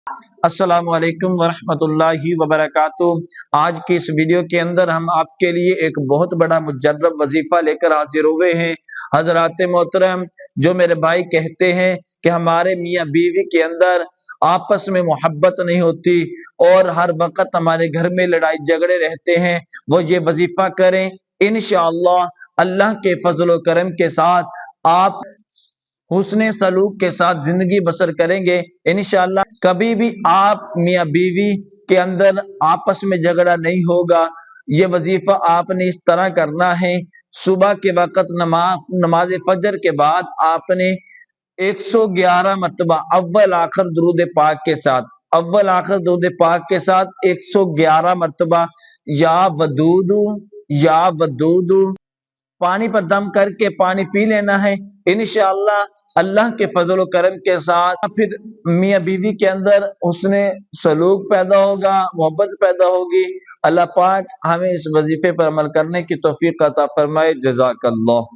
السلام علیکم ورحمۃ اللہ وبرکاتہ۔ آج کی اس ویڈیو کے اندر ہم آپ کے لیے ایک بہت بڑا مجرب وظیفہ لے کر حاضر ہوئے ہیں۔ حضرات محترم، جو میرے بھائی کہتے ہیں کہ ہمارے میاں بیوی کے اندر آپس میں محبت نہیں ہوتی اور ہر وقت ہمارے گھر میں لڑائی جھگڑے رہتے ہیں، وہ یہ وظیفہ کریں، انشاءاللہ اللہ کے فضل و کرم کے ساتھ آپ حسن سلوک کے ساتھ زندگی بسر کریں گے انشاءاللہ۔ کبھی بھی آپ میاں بیوی کے اندر آپس میں جھگڑا نہیں ہوگا۔ یہ وظیفہ آپ نے اس طرح کرنا ہے: صبح کے وقت نماز فجر کے بعد آپ نے 111 مرتبہ اول آخر درود پاک کے ساتھ 111 مرتبہ یا ودود یا ودود پانی پر دم کر کے پانی پی لینا ہے انشاءاللہ۔ اللہ کے فضل و کرم کے ساتھ پھر میاں بیوی کے اندر حسن سلوک پیدا ہوگا، محبت پیدا ہوگی۔ اللہ پاک ہمیں اس وظیفے پر عمل کرنے کی توفیق عطا فرمائے۔ جزاک اللہ۔